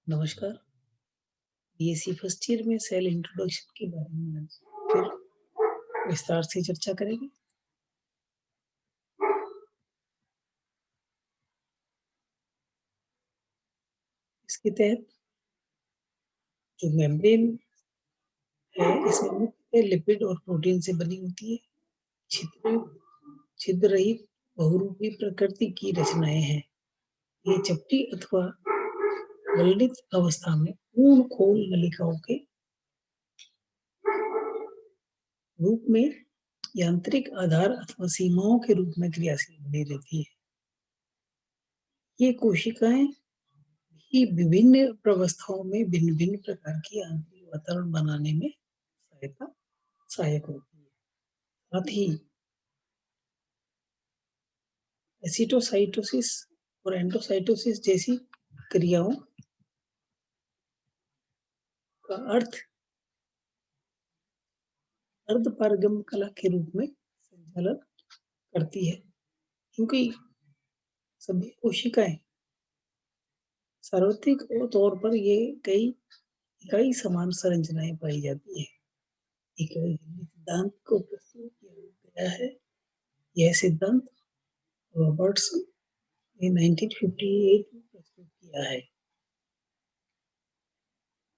नमस्कार। BSc first year में cell introduction के बारे में आज फिर विस्तार से चर्चा करेंगे। इसके तहत जो मेम्ब्रेन है इसमें मुख्य लिपिड और प्रोटीन से बनी होती है। छिद्र छिद्र रहित बहुरूपी प्रकृति की रचनाएं हैं। ये चपटी अथवा वल्लित अवस्था में पूर्ण खोल नलिकाओं के रूप में यांत्रिक आधार अथवा सीमाओं के रूप में क्रियाशील बनी रहती है। ये कोशिकाएं ही विभिन्न प्रावस्थाओं में भिन्न भिन्न प्रकार की आंतरिक वातावरण बनाने में सहायक होती है। साथ ही एसिटोसाइटोसिस और एंडोसाइटोसिस जैसी क्रियाओं का अर्धपारगम कला के रूप में संचालन करती है, क्योंकि सभी कोशिकाएं सार्वत्रिक तौर पर ये कई इकाई समान संरचनाएं पाई जाती है। इकाई सिद्धांत को प्रस्तुत किया गया है। यह सिद्धांत रॉबर्ट्स ने 1958 में प्रस्तुत किया है।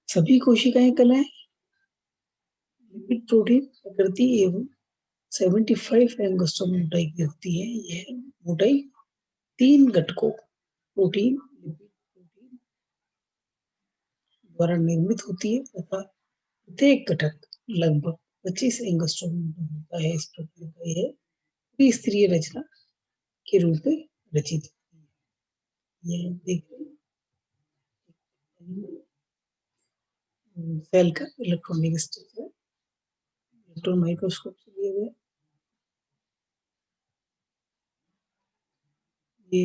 सभी कोशिकाएं कलाएं लिपिड प्रोटीन प्रकृति एवं 75 एंगस्ट्रॉम मोटाई की होती है। यह मोटाई 3 घटकों प्रोटीन, लिपिड, प्रोटीन द्वारा निर्मित होती है तथा प्रत्येक घटक लगभग 25 एंगस्ट्रॉम होता है। इस प्रकार का यह त्रिस्तरीय रचना के रूप में रचित होती है। यह देखिए सेल का इलेक्ट्रॉनिक स्ट्रक्चर इलेक्ट्रॉन माइक्रोस्कोप से लिए हुए। ये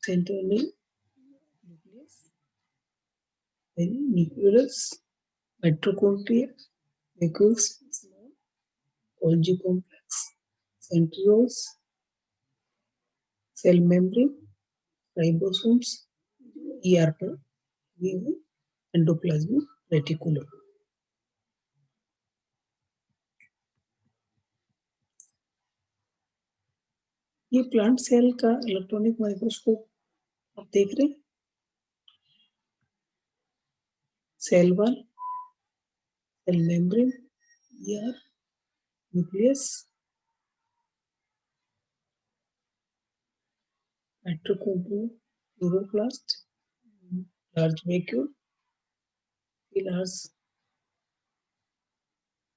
central nucleus, nucleus, mitochondria, vacuoles, Golgi complex, centrioles, cell membrane, ribosomes, ER पर एंडोप्लाज्मिक रेटिकुलम। ये प्लांट सेल का इलेक्ट्रॉनिक माइक्रोस्कोप आप देख रहे हैं। Cell wall, cell membrane, ER, nucleus, mitochondria, chloroplast, large vacuole, large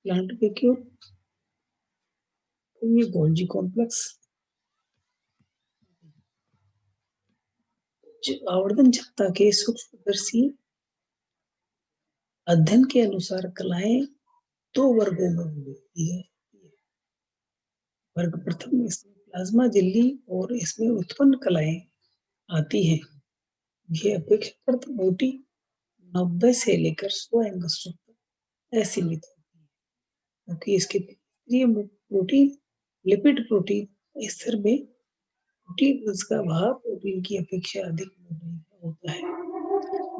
plant vacuole, ये Golgi complex. आवर्धन क्षमता के सूक्ष्मदर्शी अध्ययन के अनुसार कलाएं 2 वर्गों में होती है। वर्ग प्रथम इसमें प्लाज्मा झिल्ली और इसमें उत्पन्न कलाएं आती हैं। ये अपेक्षाकृत मोटी 90 से लेकर 100 एंगस्ट्रॉम तक असीमित होती है, क्योंकि इसके प्रोटीन, लिपिड प्रोटीन स्तर में प्रोटीन उसका भाव प्रोटीन की अपेक्षा अधिक होता है।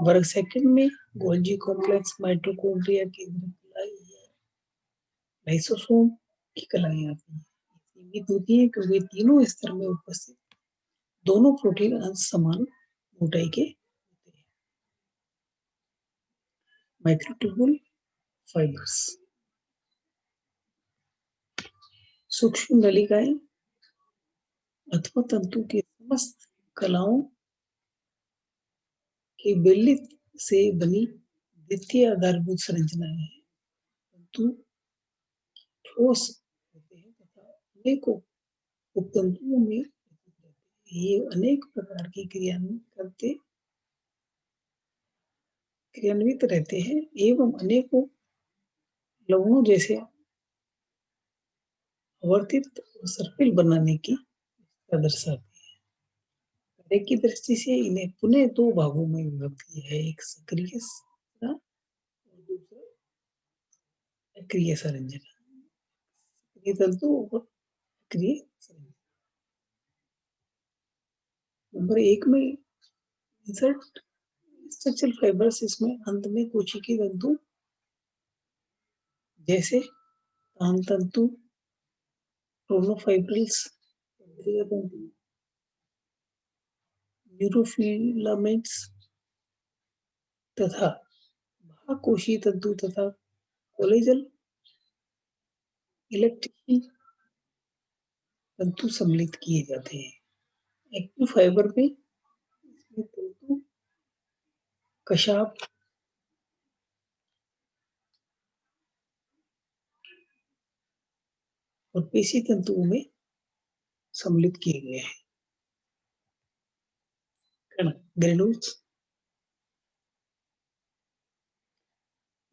वर्ग सेकंड में गोल्जी कॉम्प्लेक्स, माइटोकॉन्ड्रिया की लाइसोसोम की कलाएं आती हैं। सीमित होती है क्योंकि तीनों स्तर में उपस्थित दोनों प्रोटीन अंश समान मोटाई के होते हैं। माइक्रोट्यूबुल फाइबर्स, सूक्ष्म नलिकाएं अथवा तंतु के समस्त कलाओं के विलयन से बनी द्वितीय आधारभूत संरचनाएं हैं। तंतु ठोस होते हैं तथा अनेकों उपतंतुओं में ये अनेक प्रकार की क्रियान्वित रहते हैं एवं अनेकों लवणों जैसे आवर्तित और सर्पिल बनाने की दर्शाते हैं। कार्य की दृष्टि से इन्हें पुनः 2 भागों में विभक्त किया है, एक सक्रिय और दूसरा अक्रिय संरचना। सक्रिय तंतु और अक्रिय संरचना। नंबर 1 में इंसर्ट स्ट्रक्चरल फाइबर्स इसमें अंत में कोशिकीय तंतु जैसे तान तंतु, क्रोनोफाइब्रिल्स, तंत्रिका तंतु, न्यूरोफिलामेंट्स तथा महाकोशीय तंतु तथा कोलेजन इलेक्ट्रिकल तंतु सम्मिलित किए जाते हैं। एक्टिव फाइबर में इसमें तंतु, कशाप, और पेशी तंतुओं में सम्मिलित किए गए हैं। कण ग्रेनुल्स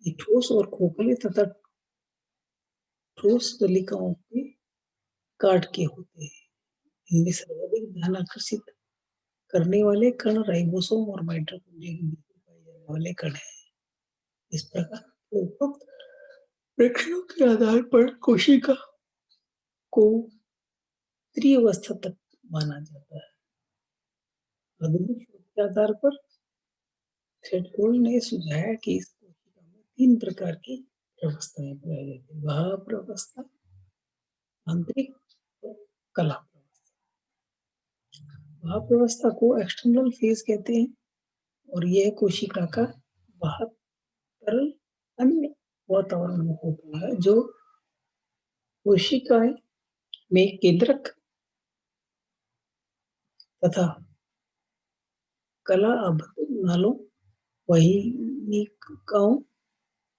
ये ठोस और खोखले तथा ठोस नलिकाओं के काट के होते हैं। इनमें सर्वाधिक ध्यान आकर्षित करने वाले कण राइबोसोम और माइटोकॉन्ड्रिया के बीच में पाए जाने वाले कण हैं। इस प्रकार उपरोक्त प्रेक्षणों के आधार पर कोशिका को त्रिअवस्था तक माना जाता है। आधुनिक शोध के आधार पर थ्रेडफोल्ड ने सुझाया कि इस कोशिका में 3 प्रकार की अवस्थाएं पाई जाती है: भाप अवस्था, आंतरिक और कला अवस्था। भाप अवस्था को एक्सटर्नल फेज कहते हैं और यह कोशिका का बाहर तरल अन्य वातावरण में होता है जो कोशिकाएं में केंद्रक तथा कला आबद्ध नालों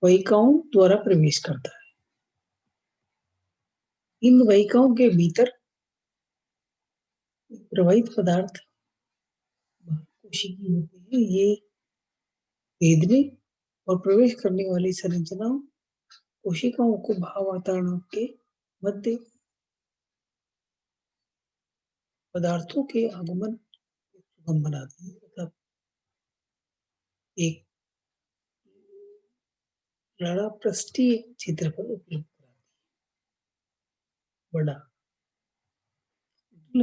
वाहिकाओं द्वारा प्रवेश करता है। इन वाहिकाओं के भीतर प्रवाहित पदार्थ कोशिकीय होते हैं। ये भेदने और प्रवेश करने वाली संरचनाओं कोशिकाओं को भाप वातावरण के मध्य पदार्थों के आगमन सुगम बनाती है तथा एक लड़ापृष्ठीय क्षेत्रफल उपलब्ध कराती है। बड़ा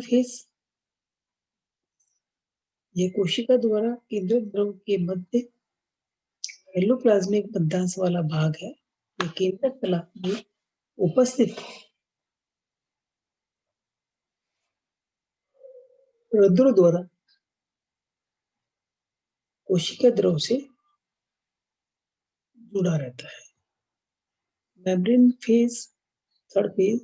फेस यह कोशिका द्वारा केंद्रक द्रव के मध्य एंडोप्लाज्मिक मध्यांश वाला भाग है। ये केंद्रक कला में उपस्थित रंध्रों द्वारा कोशिका द्रव से जुड़ा रहता है। मेम्ब्रेन फेज, थर्ड फेज,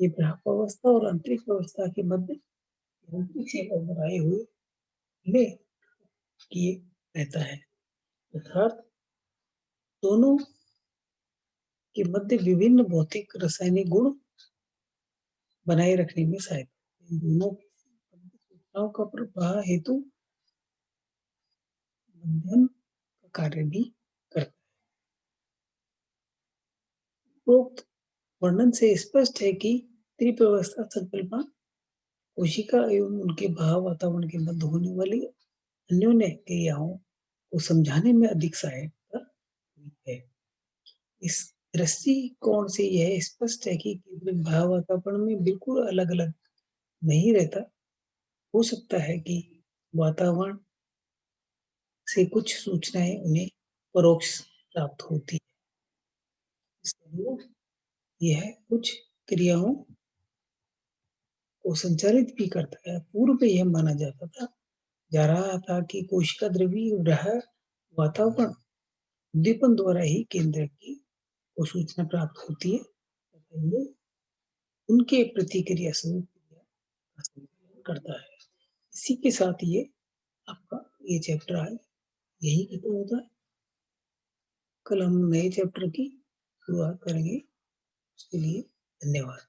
ये भाप अवस्था और आंतरिक अवस्था के मध्य बनाए हुए में किए रहता है, अर्थात दोनों के मध्य विभिन्न भौतिक रासायनिक गुण बनाए रखने में सहायता। इन दोनों सूचनाओं का प्रवाह हेतु माध्यम का कार्य भी करता है। उपरोक्त वर्णन से स्पष्ट है कि त्रिप्रावस्था संकल्पना कोशिका एवं उनके भाव वातावरण के मध्य होने वाली अन्योन्य क्रियाओं को समझाने में अधिक सहायता हुई है। इस दृष्टिकोण से यह स्पष्ट है कि केंद्रक भाव वातावरण में बिल्कुल अलग अलग नहीं रहता। हो सकता है कि वातावरण से कुछ सूचनाएं उन्हें परोक्ष प्राप्त होती है, इसलिए यह कुछ क्रियाओं को संचालित भी करता है। पूर्व में यह माना जा रहा था कि कोशिका द्रव्य रह वातावरण उद्दीपन द्वारा ही केंद्र की को सूचना प्राप्त होती है। ये उनके प्रतिक्रिया स्वरूप करता है। इसी के साथ ये आपका ये चैप्टर है यही खत्म होता है। कल हम नए चैप्टर की शुरुआत करेंगे। उसके लिए धन्यवाद।